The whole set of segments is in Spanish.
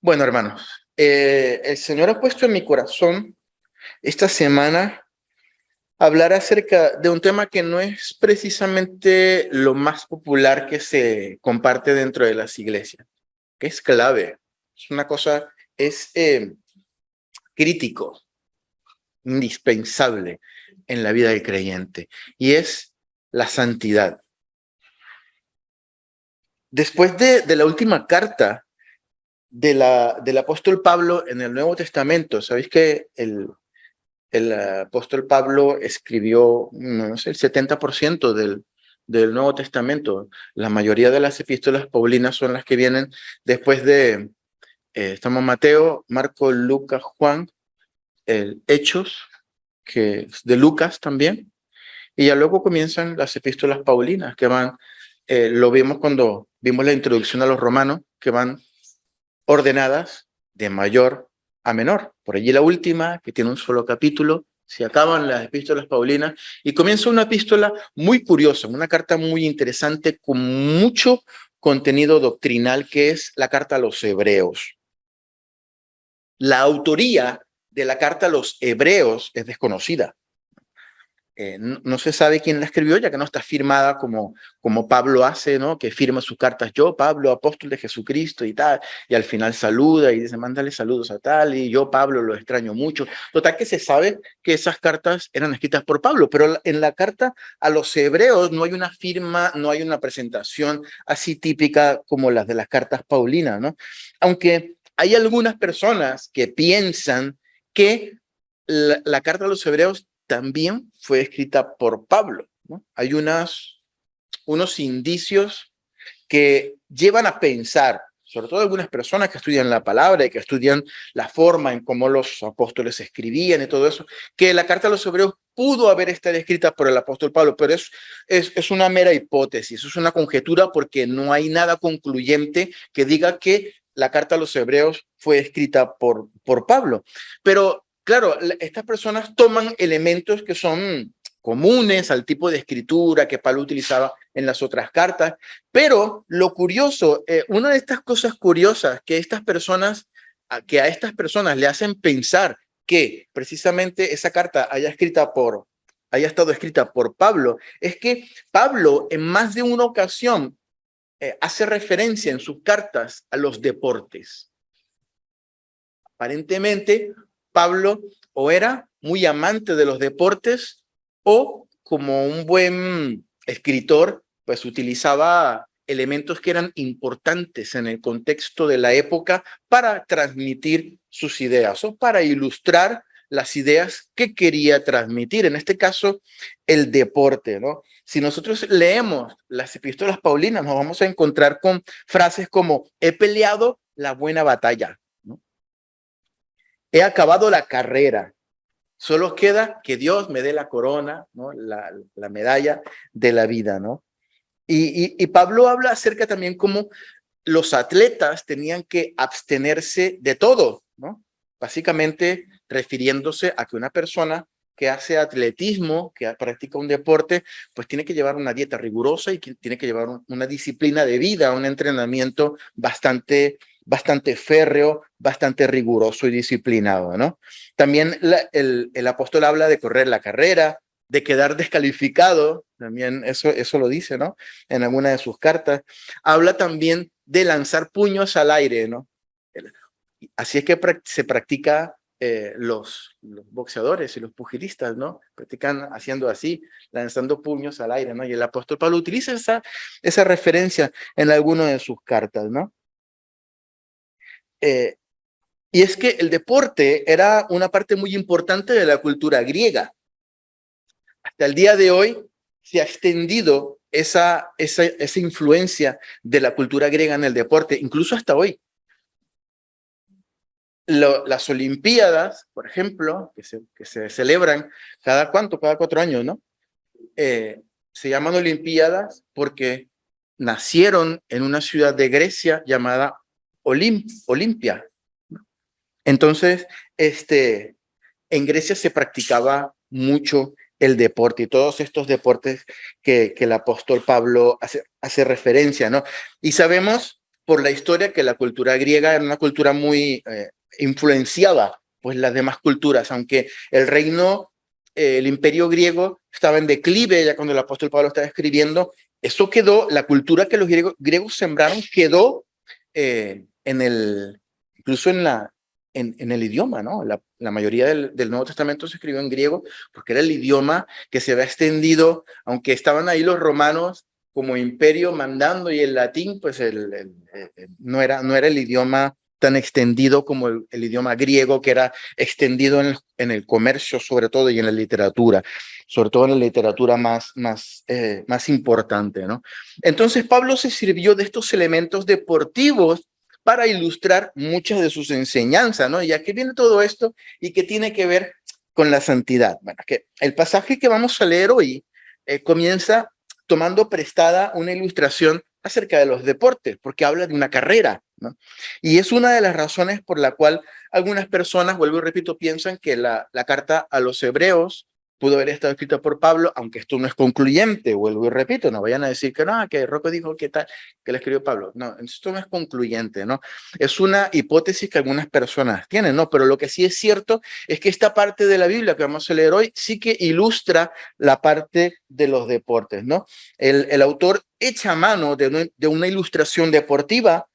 Bueno, hermanos, el Señor ha puesto en mi corazón esta semana hablar acerca de un tema que no es precisamente lo más popular que se comparte dentro de las iglesias, que es clave. Es una cosa, es crítico, indispensable en la vida del creyente, y es la santidad. Después de la última carta del apóstol Pablo en el Nuevo Testamento, ¿sabéis que el apóstol Pablo escribió, no sé, el 70% del Nuevo Testamento? La mayoría de las epístolas paulinas son las que vienen después de, estamos Mateo, Marco, Lucas, Juan, Hechos, que es de Lucas también, y ya luego comienzan las epístolas paulinas, que van, lo vimos cuando vimos la introducción a los romanos, que van ordenadas de mayor a menor. Por allí la última, que tiene un solo capítulo, se acaban las epístolas paulinas y comienza una epístola muy curiosa, una carta muy interesante con mucho contenido doctrinal, que es la carta a los hebreos. La autoría de la carta a los hebreos es desconocida. No se sabe quién la escribió, ya que no está firmada como Pablo hace, ¿no? Que firma sus cartas, yo, Pablo, apóstol de Jesucristo y tal, y al final saluda y dice, mándale saludos a tal, y yo, Pablo, lo extraño mucho. Total que se sabe que esas cartas eran escritas por Pablo, pero en la carta a los hebreos no hay una firma, no hay una presentación así típica como las de las cartas paulinas, ¿no? Aunque hay algunas personas que piensan que la carta a los hebreos también fue escrita por Pablo, ¿no? Hay unos indicios que llevan a pensar, sobre todo algunas personas que estudian la palabra y que estudian la forma en cómo los apóstoles escribían y todo eso, que la carta a los hebreos pudo haber estado escrita por el apóstol Pablo, pero es una mera hipótesis, es una conjetura porque no hay nada concluyente que diga que la carta a los hebreos fue escrita por Pablo. Pero claro, estas personas toman elementos que son comunes al tipo de escritura que Pablo utilizaba en las otras cartas, pero lo curioso, una de estas cosas curiosas que que a estas personas le hacen pensar que precisamente esa carta haya estado escrita por Pablo, es que Pablo en más de una ocasión hace referencia en sus cartas a los deportes. Aparentemente, Pablo o era muy amante de los deportes o, como un buen escritor, pues utilizaba elementos que eran importantes en el contexto de la época para transmitir sus ideas o para ilustrar las ideas que quería transmitir. En este caso, el deporte, ¿no? Si nosotros leemos las epístolas paulinas, nos vamos a encontrar con frases como he peleado la buena batalla, ¿no? He acabado la carrera. Solo queda que Dios me dé la corona, ¿no? La medalla de la vida, ¿no? Y Pablo habla acerca también cómo los atletas tenían que abstenerse de todo, ¿no? Básicamente refiriéndose a que una persona que hace atletismo, que practica un deporte, pues tiene que llevar una dieta rigurosa y que tiene que llevar una disciplina de vida, un entrenamiento bastante férreo, bastante riguroso y disciplinado, ¿no? También el apóstol habla de correr la carrera, de quedar descalificado, también eso lo dice, ¿no? En alguna de sus cartas. Habla también de lanzar puños al aire, ¿no? Así es que se practica los boxeadores y los pugilistas, ¿no? Practican haciendo así, lanzando puños al aire, ¿no? Y el apóstol Pablo utiliza esa referencia en alguna de sus cartas, ¿no? Eh, y es que el deporte era una parte muy importante de la cultura griega. Hasta el día de hoy se ha extendido esa influencia de la cultura griega en el deporte, incluso hasta hoy. Las Olimpiadas, por ejemplo, que se celebran cada 4 años, ¿no? Se llaman Olimpiadas porque nacieron en una ciudad de Grecia llamada Olimpia. Entonces, en Grecia se practicaba mucho el deporte y todos estos deportes que el apóstol Pablo hace referencia, ¿no? Y sabemos por la historia que la cultura griega era una cultura muy influenciada por las demás culturas, aunque el reino, el imperio griego estaba en declive ya cuando el apóstol Pablo estaba escribiendo, eso quedó, la cultura que los griegos sembraron quedó incluso en el idioma, ¿no? La mayoría del Nuevo Testamento se escribió en griego porque era el idioma que se había extendido, aunque estaban ahí los romanos como imperio mandando, y el latín, pues no era el idioma tan extendido como el idioma griego, que era extendido en el comercio sobre todo y en la literatura, sobre todo en la literatura más importante, ¿no? Entonces Pablo se sirvió de estos elementos deportivos para ilustrar muchas de sus enseñanzas, ¿no? Y aquí viene todo esto y que tiene que ver con la santidad. Bueno, que el pasaje que vamos a leer hoy comienza tomando prestada una ilustración acerca de los deportes, porque habla de una carrera, ¿no? Y es una de las razones por la cual algunas personas, vuelvo y repito, piensan que la carta a los hebreos pudo haber estado escrita por Pablo, aunque esto no es concluyente, vuelvo y repito, no vayan a decir que no, que Rocco dijo que tal, que le escribió Pablo. No, esto no es concluyente, ¿no? Es una hipótesis que algunas personas tienen, ¿no? Pero lo que sí es cierto es que esta parte de la Biblia que vamos a leer hoy sí que ilustra la parte de los deportes, ¿no? El autor echa mano de una ilustración deportiva,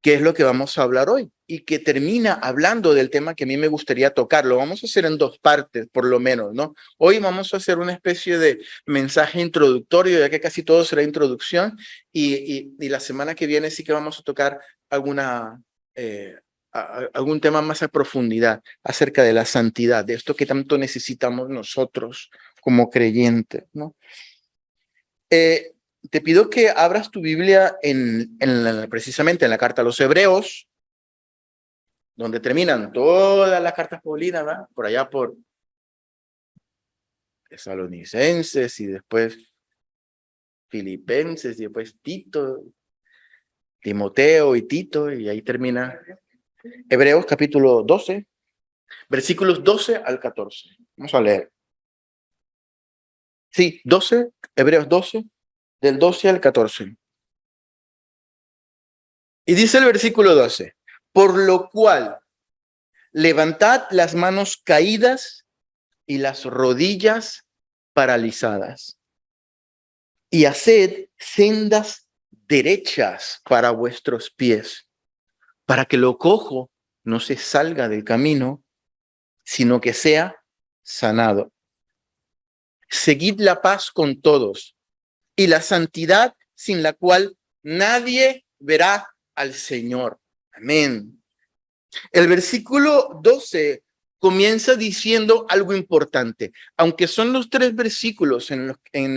que es lo que vamos a hablar hoy, y que termina hablando del tema que a mí me gustaría tocar. Lo vamos a hacer en dos partes, por lo menos, ¿no? Hoy vamos a hacer una especie de mensaje introductorio, ya que casi todo será introducción, y la semana que viene sí que vamos a tocar algún tema más a profundidad acerca de la santidad, de esto que tanto necesitamos nosotros como creyentes, ¿no? Te pido que abras tu Biblia precisamente en la carta a los Hebreos, donde terminan todas las cartas paulinas, ¿verdad? Por allá por Tesalonicenses y después Filipenses y después Tito, Timoteo y Tito, y ahí termina Hebreos capítulo 12, versículos 12 al 14. Vamos a leer. Sí, 12, Hebreos 12, del 12 al 14. Y dice el versículo 12, por lo cual levantad las manos caídas y las rodillas paralizadas, y haced sendas derechas para vuestros pies, para que lo cojo no se salga del camino, sino que sea sanado. Seguid la paz con todos y la santidad, sin la cual nadie verá al Señor. Amén. El versículo 12 comienza diciendo algo importante. Aunque son los tres versículos en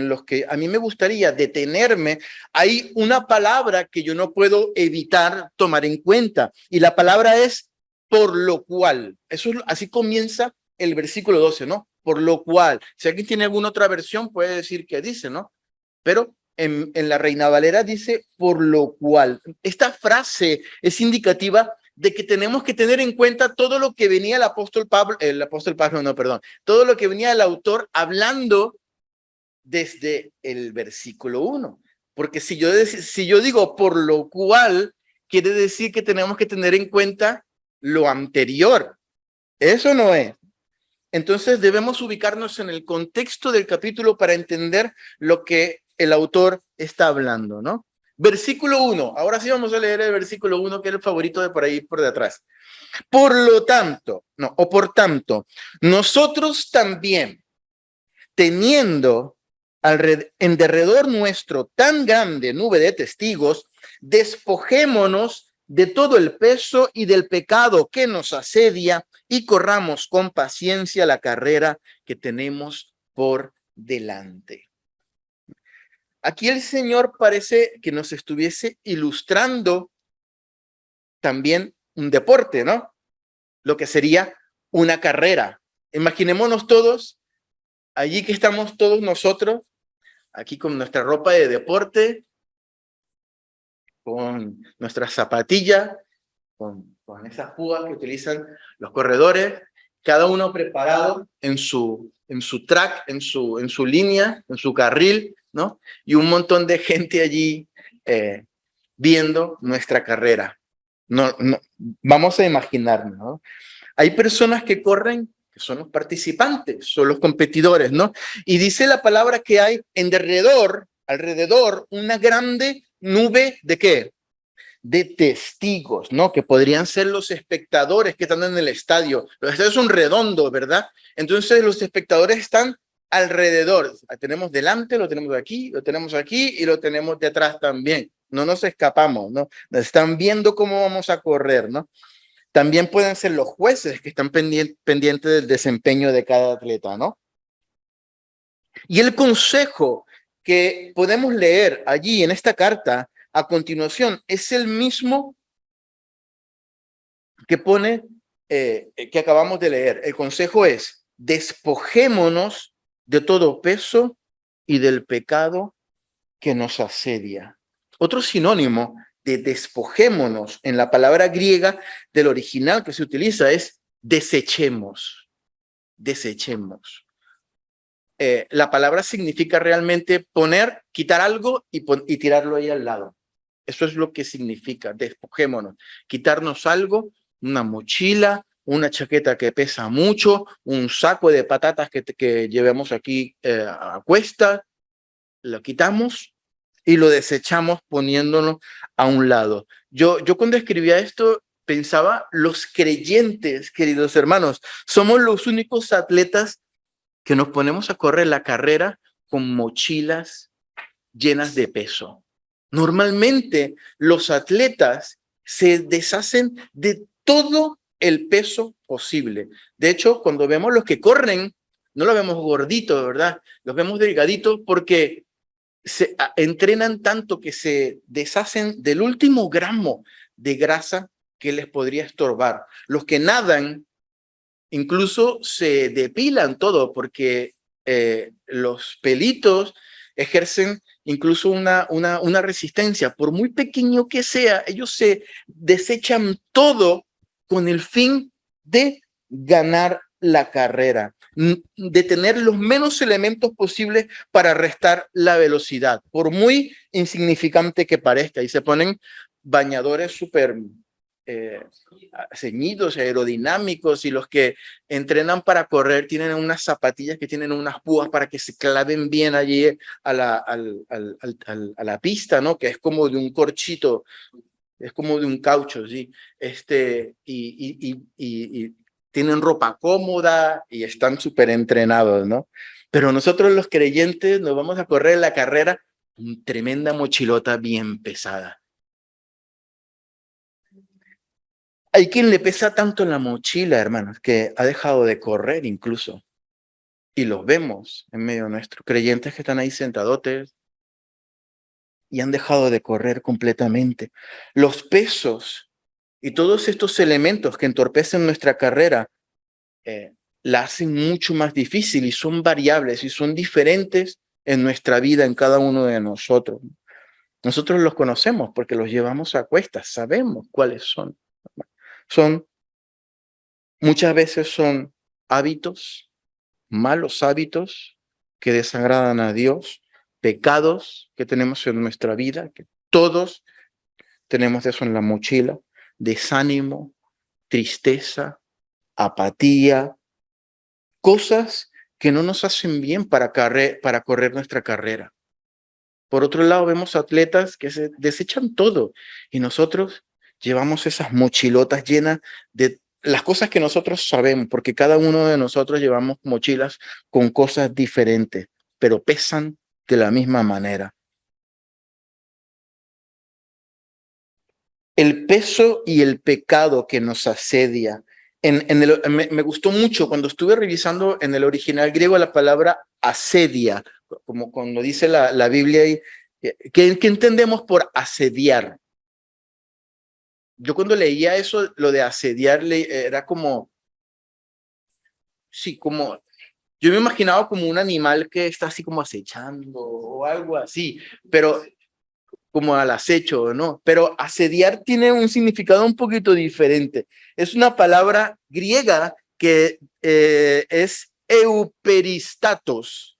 los que a mí me gustaría detenerme, hay una palabra que yo no puedo evitar tomar en cuenta, y la palabra es por lo cual. Así comienza el versículo 12, ¿no? Por lo cual. Si alguien tiene alguna otra versión, puede decir que dice, ¿no? Pero en la Reina Valera dice por lo cual. Esta frase es indicativa de que tenemos que tener en cuenta todo lo que venía todo lo que venía el autor hablando desde el versículo 1. Porque si yo digo por lo cual, quiere decir que tenemos que tener en cuenta lo anterior. Eso no es. Entonces debemos ubicarnos en el contexto del capítulo para entender lo que el autor está hablando, ¿no? Versículo 1. Ahora sí vamos a leer el versículo 1, que es el favorito de por ahí, por detrás. Por tanto, nosotros también, teniendo en derredor nuestro tan grande nube de testigos, despojémonos de todo el peso y del pecado que nos asedia y corramos con paciencia la carrera que tenemos por delante. Aquí el Señor parece que nos estuviese ilustrando también un deporte, ¿no? Lo que sería una carrera. Imaginémonos todos, allí que estamos todos nosotros, aquí con nuestra ropa de deporte, con nuestra zapatilla, con esas púas que utilizan los corredores, cada uno preparado en su track, en su línea, en su carril, ¿no? Y un montón de gente allí viendo nuestra carrera. No, vamos a imaginarnos, ¿no? Hay personas que corren, que son los participantes, son los competidores, ¿no? Y dice la palabra que hay alrededor, una grande nube ¿de qué? De testigos, ¿no? Que podrían ser los espectadores que están en el estadio. Los estadios son redondos, ¿verdad? Entonces los espectadores están alrededor. Tenemos delante, lo tenemos aquí y lo tenemos de atrás también. No nos escapamos, ¿no? Nos están viendo cómo vamos a correr, ¿no? También pueden ser los jueces que están pendientes del desempeño de cada atleta, ¿no? Y el consejo que podemos leer allí en esta carta a continuación es el mismo que pone, que acabamos de leer. El consejo es: despojémonos de todo peso y del pecado que nos asedia. Otro sinónimo de despojémonos en la palabra griega del original que se utiliza es desechemos. Desechemos. La palabra significa realmente poner, quitar algo y tirarlo ahí al lado. Eso es lo que significa, despojémonos, quitarnos algo, una mochila, una chaqueta que pesa mucho, un saco de patatas que llevemos aquí a cuesta, lo quitamos y lo desechamos poniéndonos a un lado. Yo cuando escribía esto pensaba, los creyentes, queridos hermanos, somos los únicos atletas que nos ponemos a correr la carrera con mochilas llenas de peso. Normalmente los atletas se deshacen de todo el peso posible. De hecho, cuando vemos los que corren, no los vemos gorditos, ¿verdad? Los vemos delgaditos porque se entrenan tanto que se deshacen del último gramo de grasa que les podría estorbar. Los que nadan incluso se depilan todo porque los pelitos ejercen incluso una resistencia. Por muy pequeño que sea, ellos se desechan todo con el fin de ganar la carrera, de tener los menos elementos posibles para restar la velocidad, por muy insignificante que parezca. Y se ponen bañadores súper ceñidos, aerodinámicos, y los que entrenan para correr tienen unas zapatillas que tienen unas púas para que se claven bien allí a la pista, ¿no? Que es como de un corchito, es como de un caucho, ¿sí? Y tienen ropa cómoda y están súper entrenados, ¿no? Pero nosotros los creyentes nos vamos a correr la carrera con tremenda mochilota bien pesada. Hay quien le pesa tanto en la mochila, hermanos, que ha dejado de correr incluso. Y los vemos en medio nuestro. Creyentes que están ahí sentadotes y han dejado de correr completamente. Los pesos y todos estos elementos que entorpecen nuestra carrera la hacen mucho más difícil y son variables y son diferentes en nuestra vida, en cada uno de nosotros. Nosotros los conocemos porque los llevamos a cuestas, sabemos cuáles son. Muchas veces son hábitos, malos hábitos que desagradan a Dios, pecados que tenemos en nuestra vida, que todos tenemos eso en la mochila, desánimo, tristeza, apatía, cosas que no nos hacen bien para correr nuestra carrera. Por otro lado, vemos atletas que se desechan todo y nosotros llevamos esas mochilotas llenas de las cosas que nosotros sabemos, porque cada uno de nosotros llevamos mochilas con cosas diferentes, pero pesan de la misma manera. El peso y el pecado que nos asedia. Me gustó mucho cuando estuve revisando en el original griego la palabra asedia, como cuando dice la Biblia ahí. ¿Qué entendemos por asediar? Yo cuando leía eso, lo de asediar, era como, sí, como, yo me imaginaba como un animal que está así como acechando o algo así, pero como al acecho, ¿no? Pero asediar tiene un significado un poquito diferente. Es una palabra griega que es euperistatos.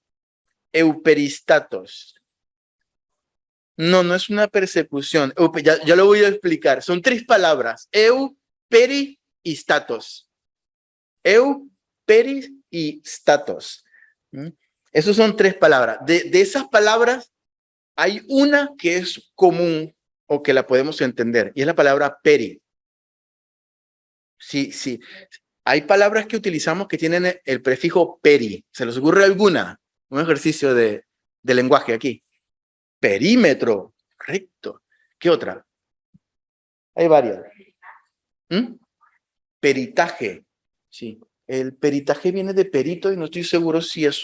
Euperistatos. No, no es una persecución. Ya lo voy a explicar. Son tres palabras. Eu, peri y statos. Eu, peri y statos. ¿Mm? Esas son tres palabras. De esas palabras, hay una que es común o que la podemos entender, y es la palabra peri. Sí, sí. Hay palabras que utilizamos que tienen el prefijo peri. ¿Se les ocurre alguna? Un ejercicio de lenguaje aquí. Perímetro, correcto. ¿Qué otra? Hay varias. ¿Mm? Peritaje, sí. El peritaje viene de perito y no estoy seguro si es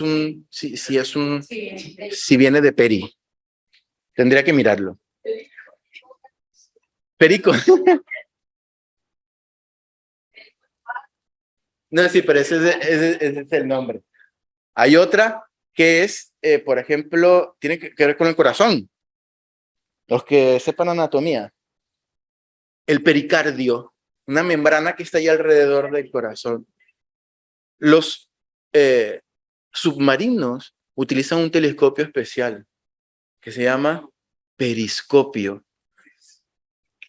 si viene de peri. Tendría que mirarlo. Perico. No, sí, pero ese es el nombre. Hay otra que es, por ejemplo, tiene que ver con el corazón. Los que sepan anatomía. El pericardio, una membrana que está ahí alrededor del corazón. Los submarinos utilizan un telescopio especial que se llama periscopio.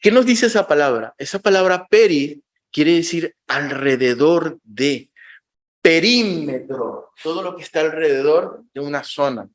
¿Qué nos dice esa palabra? Esa palabra peri quiere decir alrededor de, perímetro, todo lo que está alrededor de una zona.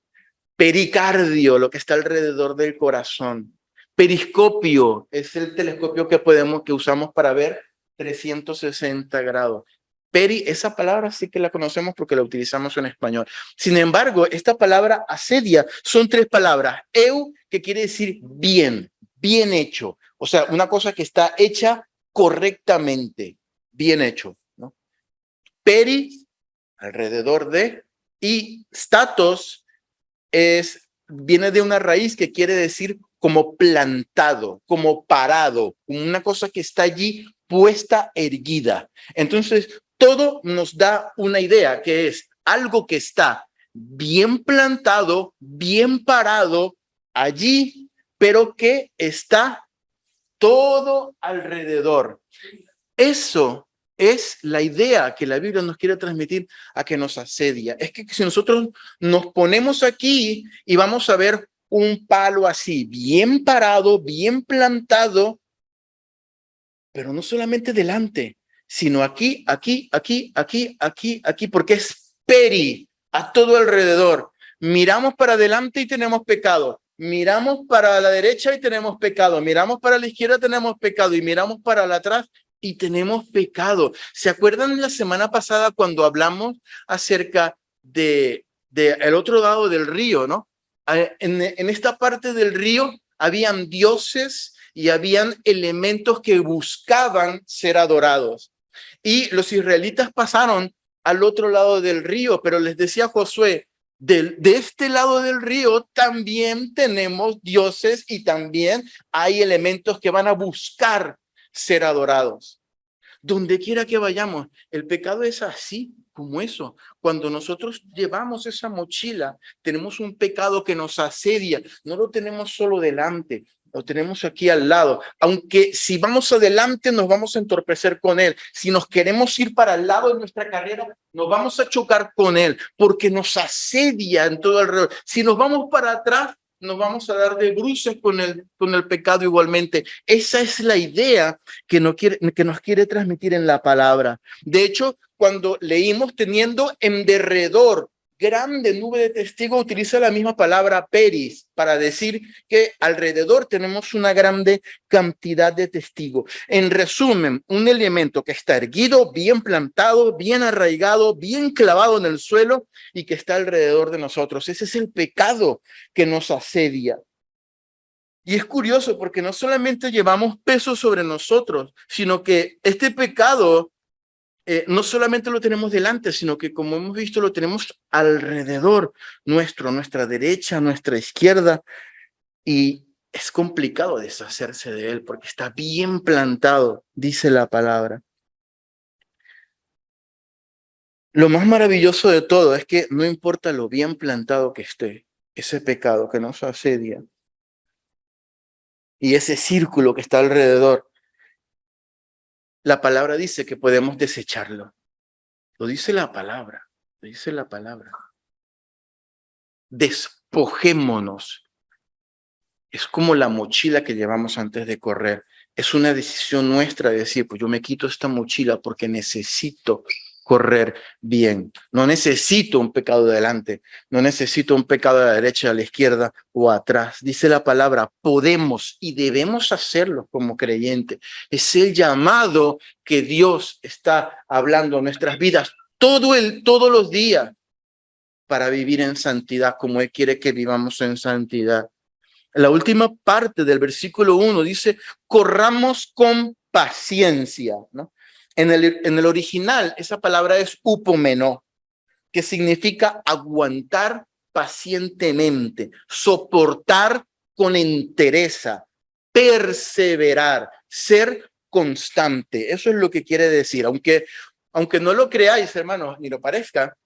Pericardio, lo que está alrededor del corazón. Periscopio es el telescopio que usamos para ver 360 grados. Peri, esa palabra sí que la conocemos porque la utilizamos en español. Sin embargo, esta palabra asedia son tres palabras. Eu, que quiere decir bien, bien hecho. O sea, una cosa que está hecha correctamente, bien hecho, ¿no? Peri, alrededor de, y statos viene de una raíz que quiere decir como plantado, como parado, como una cosa que está allí puesta, erguida. Entonces, todo nos da una idea que es algo que está bien plantado, bien parado allí, pero que está todo alrededor. Eso es la idea que la Biblia nos quiere transmitir a que nos asedia. Es que si nosotros nos ponemos aquí y vamos a ver un palo así, bien parado, bien plantado, pero no solamente delante, sino aquí, aquí, aquí, aquí, aquí, aquí, porque es peri a todo alrededor. Miramos para adelante y tenemos pecado. Miramos para la derecha y tenemos pecado. Miramos para la izquierda, tenemos pecado. Y miramos para la atrás y tenemos pecado. ¿Se acuerdan la semana pasada cuando hablamos acerca de el otro lado del río, no? En esta parte del río habían dioses y habían elementos que buscaban ser adorados. Y los israelitas pasaron al otro lado del río, pero les decía Josué, de este lado del río también tenemos dioses y también hay elementos que van a buscar ser adorados. Donde quiera que vayamos, el pecado es así como eso. Cuando nosotros llevamos esa mochila, tenemos un pecado que nos asedia, no lo tenemos solo delante, lo tenemos aquí al lado. Aunque si vamos adelante, nos vamos a entorpecer con él. Si nos queremos ir para el lado de nuestra carrera, nos vamos a chocar con él, porque nos asedia en todo alrededor. Si nos vamos para atrás, nos vamos a dar de bruces con el pecado igualmente. Esa es la idea que nos quiere transmitir en la palabra. De hecho, cuando leímos teniendo en derredor grande nube de testigos, utiliza la misma palabra peris para decir que alrededor tenemos una grande cantidad de testigos. En resumen, un elemento que está erguido, bien plantado, bien arraigado, bien clavado en el suelo y que está alrededor de nosotros. Ese es el pecado que nos asedia. Y es curioso porque no solamente llevamos peso sobre nosotros, sino que este pecado no solamente lo tenemos delante, sino que como hemos visto lo tenemos alrededor nuestro, nuestra derecha, nuestra izquierda, y es complicado deshacerse de él porque está bien plantado, dice la palabra. Lo más maravilloso de todo es que no importa lo bien plantado que esté, ese pecado que nos asedia y ese círculo que está alrededor, la palabra dice que podemos desecharlo. Lo dice la palabra, lo dice la palabra. Despojémonos. es como la mochila que llevamos antes de correr. Es una decisión nuestra de decir, pues yo me quito esta mochila porque necesito correr bien. No necesito un pecado delante, no necesito un pecado a la derecha, a la izquierda o atrás. Dice la palabra, podemos y debemos hacerlo como creyentes. Es el llamado que Dios está hablando en nuestras vidas todos los días para vivir en santidad, como Él quiere que vivamos en santidad. La última parte del versículo 1 dice, corramos con paciencia, ¿no? En el original, esa palabra es upomeno, que significa aguantar pacientemente, soportar con entereza, perseverar, ser constante. Eso es lo que quiere decir. Aunque no lo creáis, hermanos, ni lo parezca,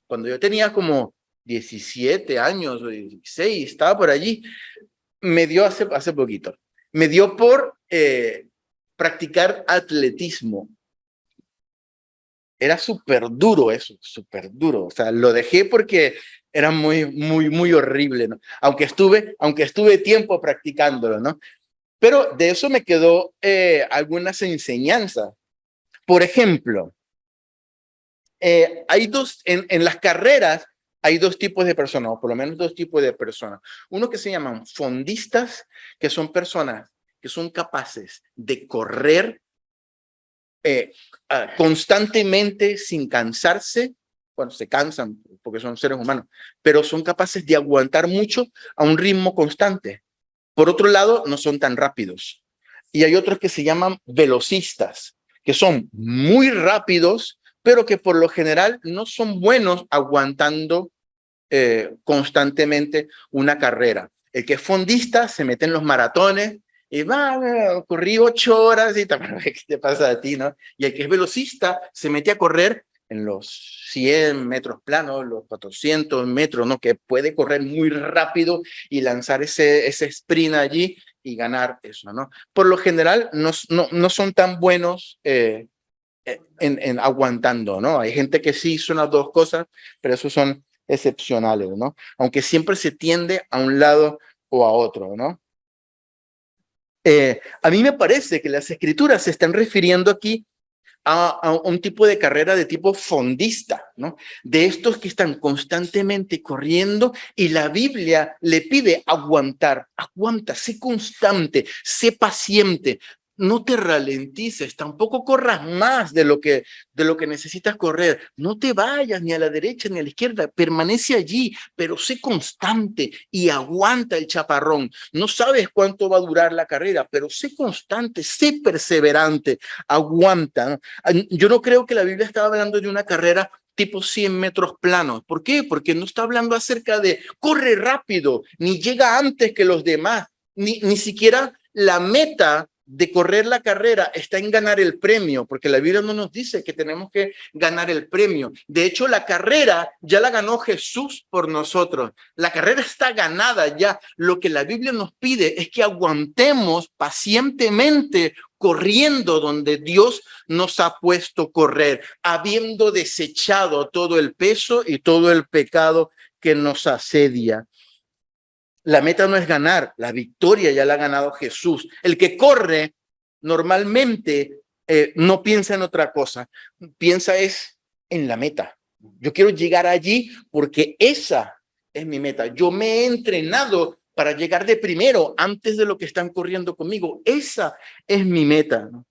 cuando yo tenía como 17 años o 16, estaba por allí, me dio hace poquito, me dio por practicar atletismo. Era súper duro eso, súper duro. O sea, lo dejé porque era muy horrible, ¿no? Aunque estuve tiempo practicándolo, ¿no? Pero de eso me quedó algunas enseñanzas. Por ejemplo, en las carreras hay dos tipos de personas, o por lo menos dos tipos de personas. Uno que se llaman fondistas, que son personas que son capaces de correr constantemente sin cansarse. Bueno, se cansan porque son seres humanos, pero son capaces de aguantar mucho a un ritmo constante. Por otro lado, no son tan rápidos. Y hay otros que se llaman velocistas, que son muy rápidos, pero que por lo general no son buenos aguantando constantemente una carrera. El que es fondista se mete en los maratones y corrí 8 horas y también, ¿qué te pasa a ti, no? Y el que es velocista se mete a correr en los 100 metros planos, los 400 metros, ¿no? Que puede correr muy rápido y lanzar ese sprint allí y ganar eso, ¿no? Por lo general no son tan buenos en aguantando, ¿no? Hay gente que sí hizo las dos cosas, pero esos son excepcionales, ¿no? Aunque siempre se tiende a un lado o a otro, ¿no? A mí me parece que las escrituras se están refiriendo aquí a un tipo de carrera de tipo fondista, ¿no? De estos que están constantemente corriendo y la Biblia le pide aguantar, aguanta, sé constante, sé paciente, no te ralentices, tampoco corras más de lo que necesitas correr, no te vayas ni a la derecha ni a la izquierda, permanece allí, pero sé constante y aguanta el chaparrón. No sabes cuánto va a durar la carrera, pero sé constante, sé perseverante, aguanta, ¿no? Yo no creo que la Biblia estaba hablando de una carrera tipo 100 metros planos. ¿Por qué? Porque no está hablando acerca de corre rápido, ni llega antes que los demás, ni siquiera la meta de correr la carrera está en ganar el premio, porque la Biblia no nos dice que tenemos que ganar el premio. De hecho, la carrera ya la ganó Jesús por nosotros. La carrera está ganada ya. Lo que la Biblia nos pide es que aguantemos pacientemente corriendo donde Dios nos ha puesto correr, habiendo desechado todo el peso y todo el pecado que nos asedia. La meta no es ganar, la victoria ya la ha ganado Jesús. El que corre normalmente no piensa en otra cosa, piensa es en la meta. Yo quiero llegar allí porque esa es mi meta. Yo me he entrenado para llegar de primero antes de lo que están corriendo conmigo. Esa es mi meta, ¿no?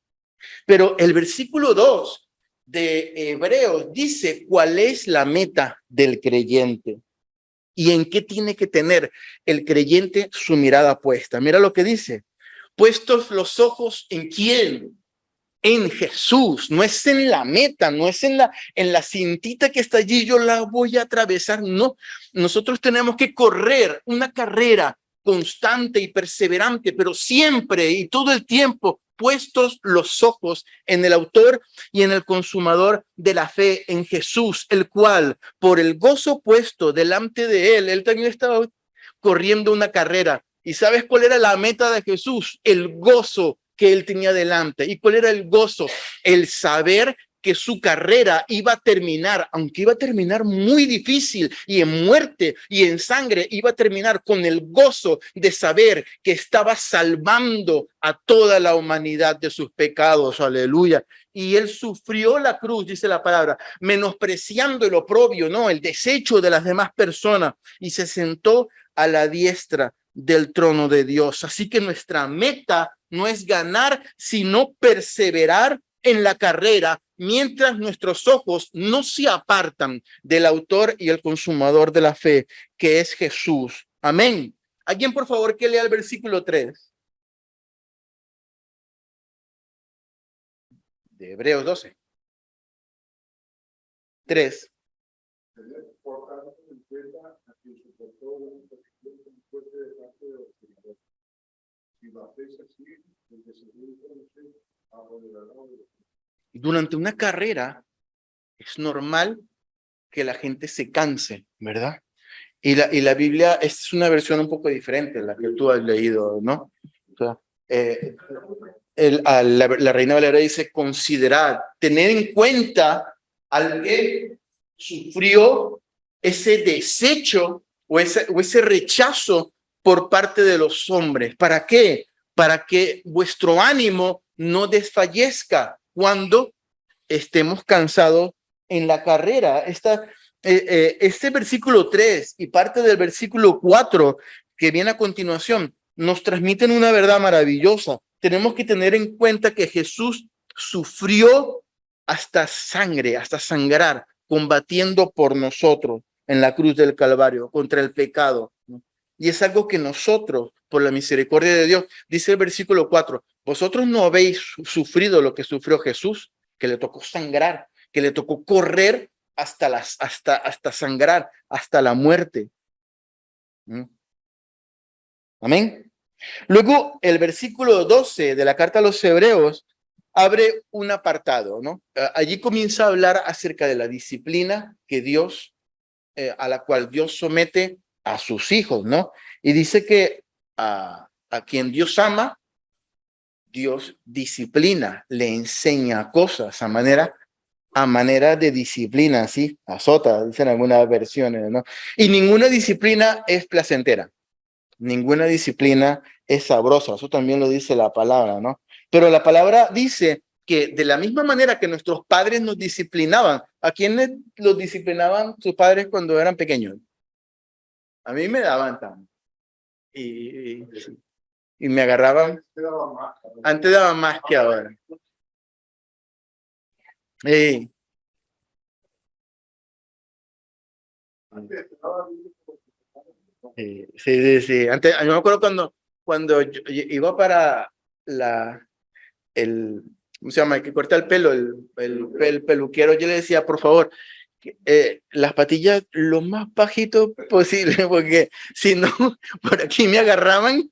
Pero el versículo 2 de Hebreos dice cuál es la meta del creyente. ¿Y en qué tiene que tener el creyente su mirada puesta? Mira lo que dice. Puestos los ojos en quién, en Jesús. No es en la meta, no es en la cintita que está allí, yo la voy a atravesar. No, nosotros tenemos que correr una carrera constante y perseverante, pero siempre y todo el tiempo puestos los ojos en el autor y en el consumador de la fe, en Jesús, el cual por el gozo puesto delante de él también estaba corriendo una carrera. ¿Y sabes cuál era la meta de Jesús? El gozo que él tenía delante. ¿Y cuál era el gozo? El saber que su carrera iba a terminar, aunque iba a terminar muy difícil y en muerte y en sangre, iba a terminar con el gozo de saber que estaba salvando a toda la humanidad de sus pecados. Aleluya. Y él sufrió la cruz, dice la palabra, menospreciando el oprobio, no, el desecho de las demás personas, y se sentó a la diestra del trono de Dios. Así que nuestra meta no es ganar, sino perseverar en la carrera mientras nuestros ojos no se apartan del autor y el consumador de la fe, que es Jesús. Amén. ¿Alguien, por favor, que lea el versículo 3 de Hebreos 12? 3. Durante una carrera es normal que la gente se canse, ¿verdad? Y la Biblia es una versión un poco diferente, la que tú has leído, ¿no? O sea, la Reina Valera dice, considerad, tener en cuenta al que sufrió ese desecho o ese rechazo por parte de los hombres. ¿Para qué? Para que vuestro ánimo no desfallezca cuando estemos cansados en la carrera. Este versículo 3 y parte del versículo 4 que viene a continuación nos transmiten una verdad maravillosa. Tenemos que tener en cuenta que Jesús sufrió hasta sangre, hasta sangrar, combatiendo por nosotros en la cruz del Calvario contra el pecado, ¿no? Y es algo que nosotros, por la misericordia de Dios, dice el versículo 4, vosotros no habéis sufrido lo que sufrió Jesús, que le tocó sangrar, que le tocó correr hasta sangrar, hasta la muerte. Amén. Luego, el versículo 12 de la carta a los Hebreos abre un apartado, ¿no? Allí comienza a hablar acerca de la disciplina que Dios, a la cual Dios somete a sus hijos, ¿no? Y dice que a quien Dios ama, Dios disciplina, le enseña cosas a manera de disciplina, ¿sí? Azota, dicen algunas versiones, ¿no? Y ninguna disciplina es placentera. Ninguna disciplina es sabrosa, eso también lo dice la palabra, ¿no? Pero la palabra dice que de la misma manera que nuestros padres nos disciplinaban, ¿a quiénes los disciplinaban sus padres cuando eran pequeños? A mí me daban tan y me agarraban. Antes daban más que ahora. Sí, sí. Antes, yo me acuerdo cuando yo iba para el, ¿cómo se llama? El que corta el pelo, el peluquero, yo le decía, por favor, las patillas lo más bajito posible, porque si no, por aquí me agarraban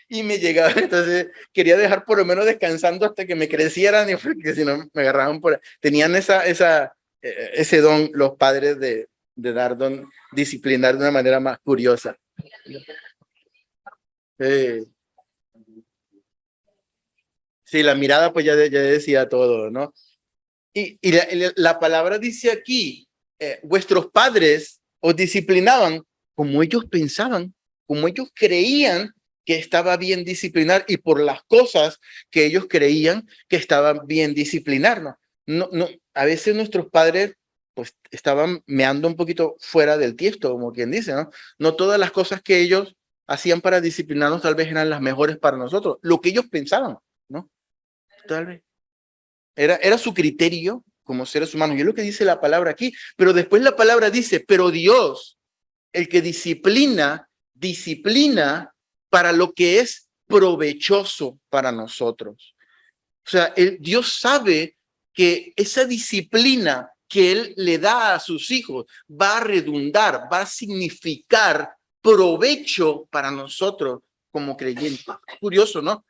y me llegaban. Entonces quería dejar por lo menos descansando hasta que me crecieran, porque si no me agarraban tenían ese don los padres de disciplinar de una manera más curiosa. Sí, la mirada pues ya decía todo, ¿no? Y la palabra dice aquí, vuestros padres os disciplinaban como ellos pensaban, como ellos creían que estaba bien disciplinar y por las cosas que ellos creían que estaban bien disciplinar, ¿no? No, a veces nuestros padres pues estaban meando un poquito fuera del tiesto, como quien dice, ¿no? No todas las cosas que ellos hacían para disciplinarnos tal vez eran las mejores para nosotros, lo que ellos pensaban, ¿no? Tal vez. Era su criterio como seres humanos. Y es lo que dice la palabra aquí. Pero después la palabra dice, pero Dios, el que disciplina para lo que es provechoso para nosotros. O sea, Dios sabe que esa disciplina que Él le da a sus hijos va a redundar, va a significar provecho para nosotros como creyentes. Curioso, ¿no?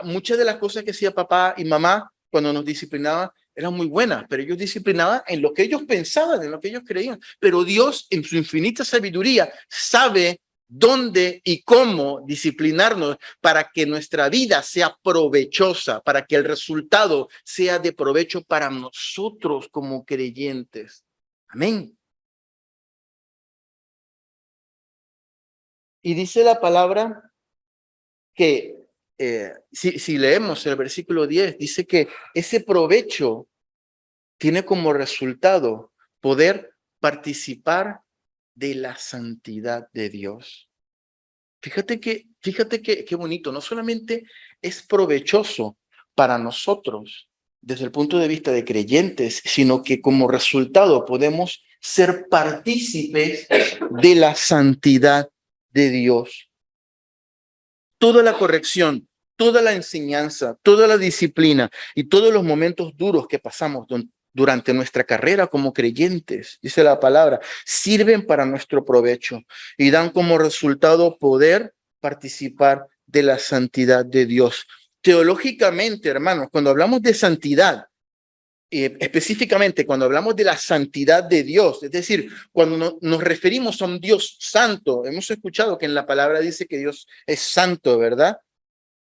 Muchas de las cosas que hacía papá y mamá cuando nos disciplinaban eran muy buenas, pero ellos disciplinaban en lo que ellos pensaban, en lo que ellos creían. Pero Dios, en su infinita sabiduría, sabe dónde y cómo disciplinarnos para que nuestra vida sea provechosa, para que el resultado sea de provecho para nosotros como creyentes. Amén. Y dice la palabra que, si leemos el versículo 10, dice que ese provecho tiene como resultado poder participar de la santidad de Dios. Fíjate que qué bonito, no solamente es provechoso para nosotros desde el punto de vista de creyentes, sino que como resultado podemos ser partícipes de la santidad de Dios. Toda la corrección, toda la enseñanza, toda la disciplina y todos los momentos duros que pasamos durante nuestra carrera como creyentes, dice la palabra, sirven para nuestro provecho y dan como resultado poder participar de la santidad de Dios. Teológicamente, hermanos, cuando hablamos de santidad, específicamente cuando hablamos de la santidad de Dios, es decir, cuando nos referimos a un Dios santo, hemos escuchado que en la palabra dice que Dios es santo, ¿verdad?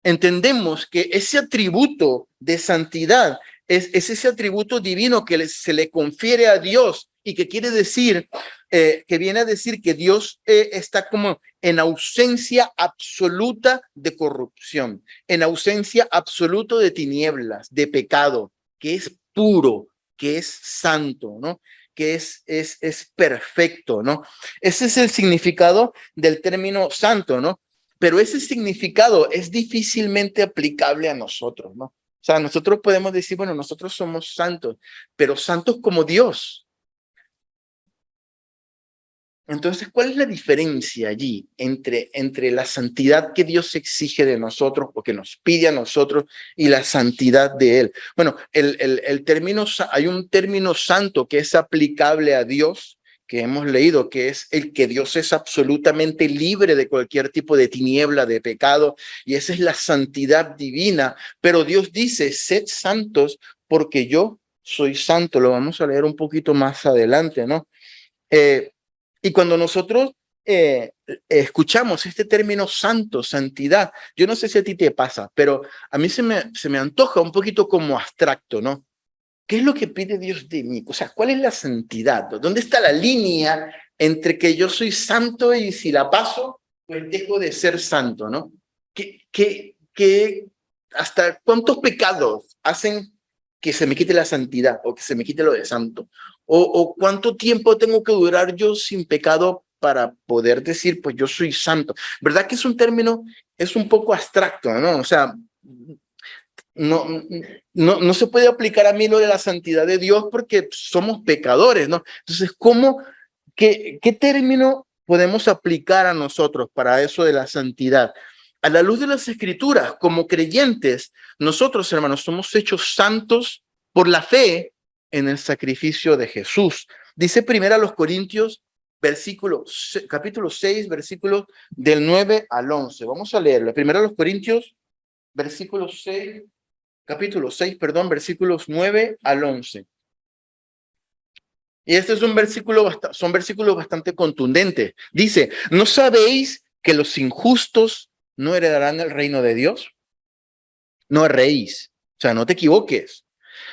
Entendemos que ese atributo de santidad es ese atributo divino que se le confiere a Dios y que quiere decir, que viene a decir que Dios está como en ausencia absoluta de corrupción, en ausencia absoluta de tinieblas, de pecado, que es puro, que es santo, ¿no? Que es perfecto, ¿no? Ese es el significado del término santo, ¿no? Pero ese significado es difícilmente aplicable a nosotros, ¿no? O sea, nosotros podemos decir, bueno, nosotros somos santos, pero santos como Dios. Entonces, ¿cuál es la diferencia allí entre la santidad que Dios exige de nosotros o que nos pide a nosotros y la santidad de Él? Bueno, hay un término santo que es aplicable a Dios, que hemos leído, que es el que Dios es absolutamente libre de cualquier tipo de tiniebla, de pecado, y esa es la santidad divina. Pero Dios dice, sed santos porque yo soy santo. Lo vamos a leer un poquito más adelante, ¿no? Y cuando nosotros escuchamos este término santo, santidad, yo no sé si a ti te pasa, pero a mí se me antoja un poquito como abstracto, ¿no? ¿Qué es lo que pide Dios de mí? O sea, ¿cuál es la santidad? ¿Dónde está la línea entre que yo soy santo y si la paso, pues dejo de ser santo, ¿no? ¿Hasta cuántos pecados hacen que se me quite la santidad o que se me quite lo de santo? ¿O cuánto tiempo tengo que durar yo sin pecado para poder decir, pues yo soy santo? ¿Verdad que es un término, es un poco abstracto, ¿no? O sea, no se puede aplicar a mí lo de la santidad de Dios porque somos pecadores, ¿no? Entonces, qué término podemos aplicar a nosotros para eso de la santidad? A la luz de las Escrituras, como creyentes, nosotros, hermanos, somos hechos santos por la fe en el sacrificio de Jesús. Dice primero a los Corintios, capítulo 6, versículos del 9 al 11. Vamos a leerlo. Primero a los Corintios, capítulo 6, perdón, versículos 9 al 11. Y este es son versículos bastante contundentes. Dice, ¿no sabéis que los injustos no heredarán el reino de Dios? No erréis, o sea, no te equivoques.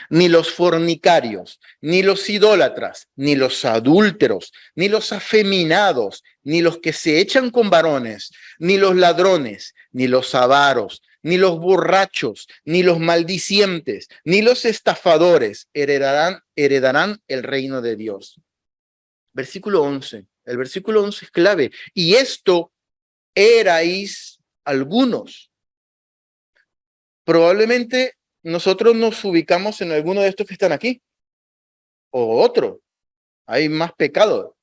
Ni los fornicarios, ni los idólatras, ni los adúlteros, ni los afeminados, ni los que se echan con varones, ni los ladrones, ni los avaros, ni los borrachos, ni los maldicientes, ni los estafadores heredarán el reino de Dios. Versículo 11. El versículo 11 es clave. Y esto erais algunos. Probablemente nosotros nos ubicamos en alguno de estos que están aquí o otro. Hay más pecado.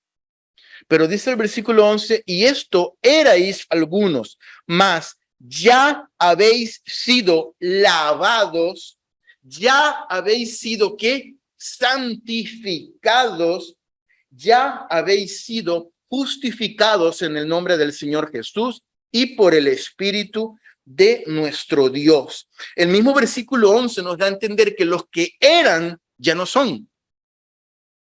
Pero dice el versículo 11, y esto erais algunos, mas ya habéis sido lavados, ya habéis sido ¿qué? Santificados, ya habéis sido justificados en el nombre del Señor Jesús y por el Espíritu de nuestro Dios. El mismo versículo 11 nos da a entender que los que eran ya no son.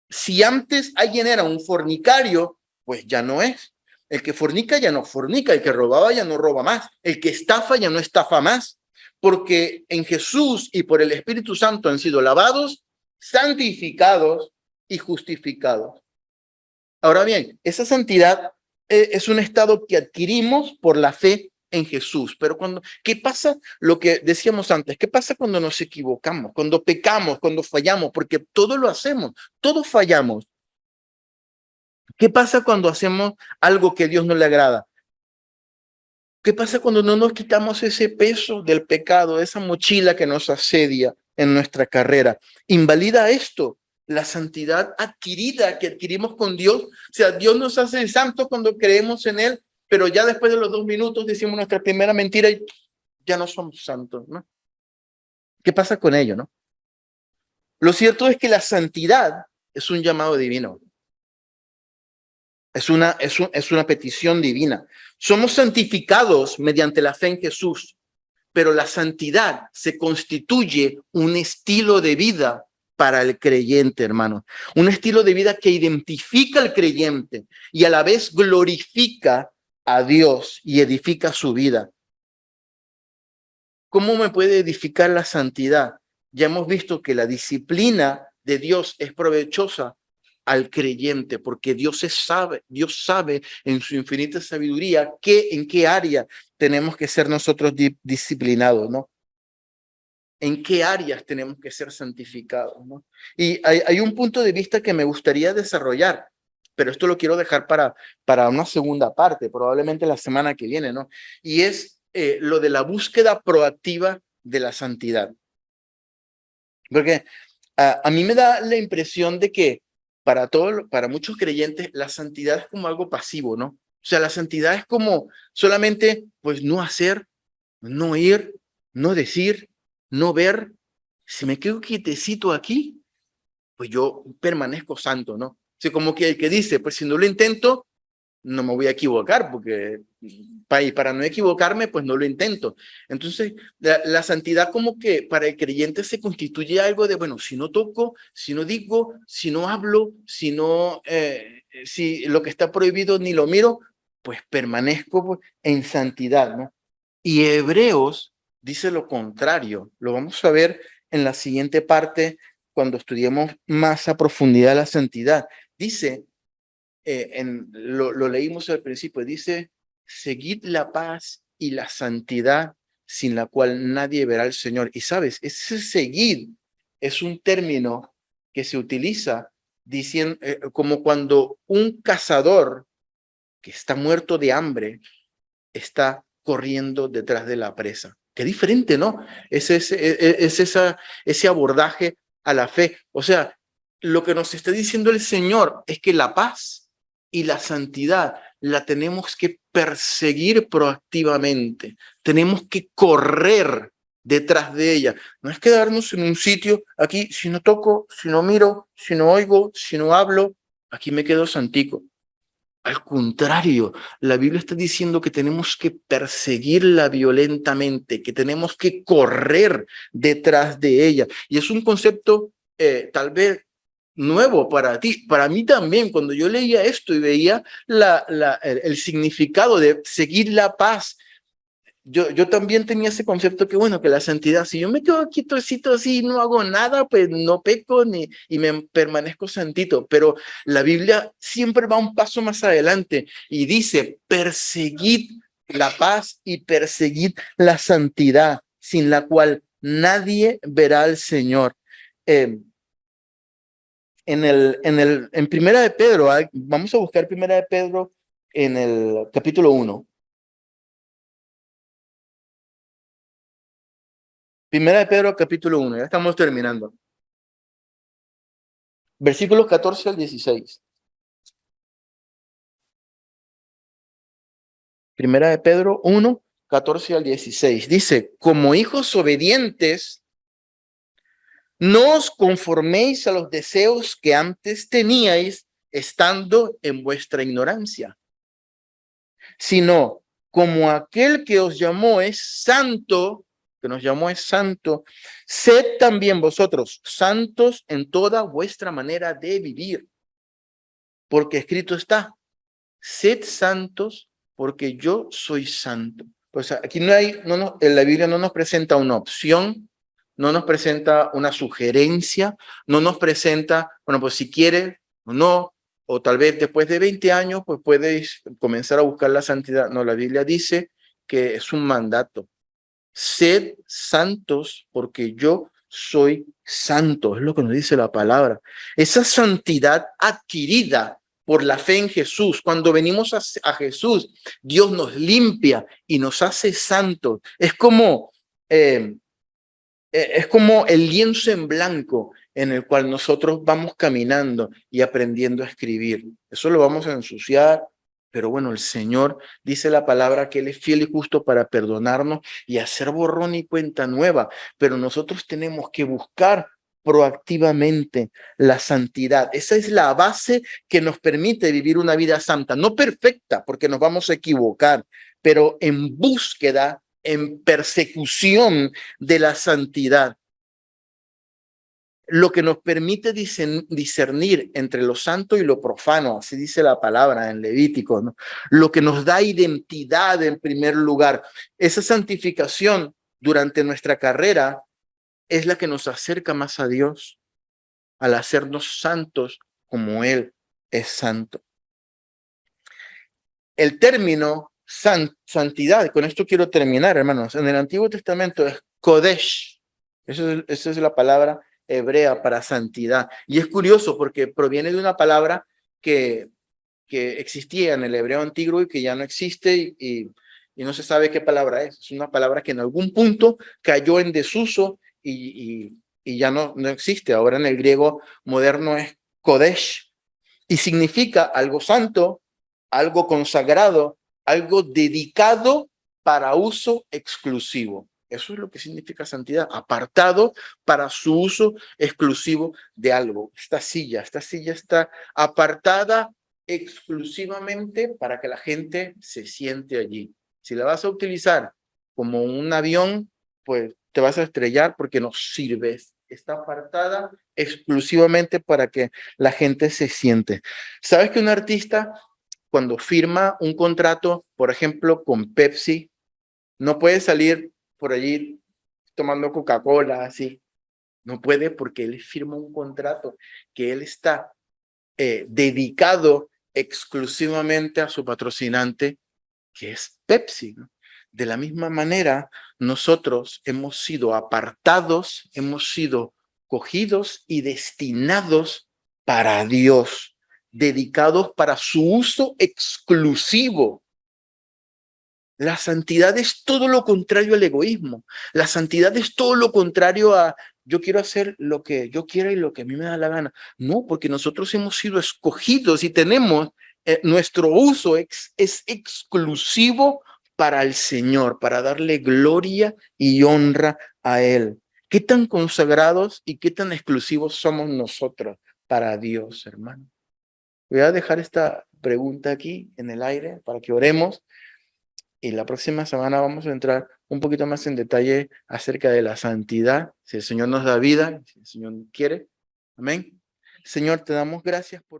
Si antes alguien era un fornicario, pues ya no es. El que fornica ya no fornica, el que robaba ya no roba más, el que estafa ya no estafa más, porque en Jesús y por el Espíritu Santo han sido lavados, santificados y justificados. Ahora bien, esa santidad es un estado que adquirimos por la fe en Jesús. Pero ¿qué pasa? Lo que decíamos antes, ¿qué pasa cuando nos equivocamos, cuando pecamos, cuando fallamos? Porque todo lo hacemos, todos fallamos. ¿Qué pasa cuando hacemos algo que a Dios no le agrada? ¿Qué pasa cuando no nos quitamos ese peso del pecado, esa mochila que nos asedia en nuestra carrera? Invalida esto, la santidad adquirida que adquirimos con Dios. O sea, Dios nos hace santos cuando creemos en Él, pero ya después de los 2 minutos decimos nuestra primera mentira y ya no somos santos, ¿no? ¿Qué pasa con ello, no? Lo cierto es que la santidad es un llamado divino. Es una petición divina. Somos santificados mediante la fe en Jesús, pero la santidad se constituye un estilo de vida para el creyente, hermano. Un estilo de vida que identifica al creyente y a la vez glorifica a Dios y edifica su vida. ¿Cómo me puede edificar la santidad? Ya hemos visto que la disciplina de Dios es provechosa al creyente, porque Dios sabe en su infinita sabiduría en qué área tenemos que ser nosotros disciplinados, ¿no? En qué áreas tenemos que ser santificados, ¿no? Y hay un punto de vista que me gustaría desarrollar, pero esto lo quiero dejar para una segunda parte, probablemente la semana que viene, ¿no? Y es lo de la búsqueda proactiva de la santidad. Porque a mí me da la impresión de que para muchos creyentes, la santidad es como algo pasivo, ¿no? O sea, la santidad es como solamente, pues, no hacer, no ir, no decir, no ver. Si me quedo quietecito aquí, pues yo permanezco santo, ¿no? O sea, como que el que dice, pues si no lo intento, no me voy a equivocar, porque para no equivocarme, pues no lo intento. Entonces, la santidad como que para el creyente se constituye algo de, bueno, si no toco, si no digo, si no hablo, si lo que está prohibido ni lo miro, pues permanezco pues, en santidad, ¿no? Y Hebreos dice lo contrario. Lo vamos a ver en la siguiente parte cuando estudiemos más a profundidad la santidad. Dice lo leímos al principio, dice, seguid la paz y la santidad sin la cual nadie verá al Señor. Y sabes, ese seguid es un término que se utiliza diciendo, como cuando un cazador que está muerto de hambre está corriendo detrás de la presa. Qué diferente, ¿no? Ese abordaje a la fe. O sea, lo que nos está diciendo el Señor es que la paz y la santidad la tenemos que perseguir proactivamente. Tenemos que correr detrás de ella. No es quedarnos en un sitio aquí, si no toco, si no miro, si no oigo, si no hablo, aquí me quedo santico. Al contrario, la Biblia está diciendo que tenemos que perseguirla violentamente, que tenemos que correr detrás de ella. Y es un concepto tal vez nuevo para ti, para mí también. Cuando yo leía esto y veía el significado de seguir la paz, yo también tenía ese concepto que, bueno, que la santidad, si yo me quedo quietecito así, no hago nada, pues no peco y me permanezco santito. Pero la Biblia siempre va un paso más adelante y dice, perseguid la paz y perseguid la santidad, sin la cual nadie verá al Señor. En Primera de Pedro, vamos a buscar Primera de Pedro en el capítulo 1. Primera de Pedro, capítulo 1, ya estamos terminando. Versículos 14 al 16. Primera de Pedro 1, 14 al 16. Dice, como hijos obedientes, no os conforméis a los deseos que antes teníais estando en vuestra ignorancia, sino como aquel que os llamó es santo, que nos llamó es santo, sed también vosotros santos en toda vuestra manera de vivir, porque escrito está, sed santos porque yo soy santo. Pues aquí no hay, en la Biblia no nos presenta una opción, no nos presenta una sugerencia, no nos presenta, bueno, pues si quiere o no, o tal vez después de 20 años, pues puedes comenzar a buscar la santidad. No, la Biblia dice que es un mandato. Sed santos porque yo soy santo, es lo que nos dice la palabra. Esa santidad adquirida por la fe en Jesús, cuando venimos a Jesús, Dios nos limpia y nos hace santos. Es como el lienzo en blanco en el cual nosotros vamos caminando y aprendiendo a escribir. Eso lo vamos a ensuciar, pero bueno, el Señor dice la palabra que Él es fiel y justo para perdonarnos y hacer borrón y cuenta nueva, pero nosotros tenemos que buscar proactivamente la santidad. Esa es la base que nos permite vivir una vida santa, no perfecta, porque nos vamos a equivocar, pero en búsqueda, en persecución de la santidad, lo que nos permite discernir entre lo santo y lo profano, así dice la palabra en Levítico, ¿no? Lo que nos da identidad en primer lugar. Esa santificación durante nuestra carrera es la que nos acerca más a Dios, al hacernos santos como Él es santo. El término santidad, con esto quiero terminar, hermanos, en el Antiguo Testamento es Kodesh. Esa es la palabra hebrea para santidad. Y es curioso porque proviene de una palabra que existía en el hebreo antiguo y que ya no existe y no se sabe qué palabra es. Es una palabra que en algún punto cayó en desuso y ya no existe. Ahora en el griego moderno es Kodesh y significa algo santo, algo consagrado, algo dedicado para uso exclusivo. Eso es lo que significa santidad, apartado para su uso exclusivo de algo. Esta silla está apartada exclusivamente para que la gente se siente allí. Si la vas a utilizar como un avión, pues te vas a estrellar porque no sirves. Está apartada exclusivamente para que la gente se siente. ¿Sabes que un artista cuando firma un contrato, por ejemplo, con Pepsi, no puede salir por allí tomando Coca-Cola, así? No puede porque él firma un contrato que él está dedicado exclusivamente a su patrocinante, que es Pepsi, ¿no? De la misma manera, nosotros hemos sido apartados, hemos sido cogidos y destinados para Dios, dedicados para su uso exclusivo. La santidad es todo lo contrario al egoísmo. La santidad es todo lo contrario a yo quiero hacer lo que yo quiera y lo que a mí me da la gana. No, porque nosotros hemos sido escogidos y tenemos nuestro uso es exclusivo para el Señor, para darle gloria y honra a Él. ¿Qué tan consagrados y qué tan exclusivos somos nosotros para Dios, hermano? Voy a dejar esta pregunta aquí en el aire para que oremos. Y la próxima semana vamos a entrar un poquito más en detalle acerca de la santidad, si el Señor nos da vida, si el Señor quiere. Amén. Señor, te damos gracias por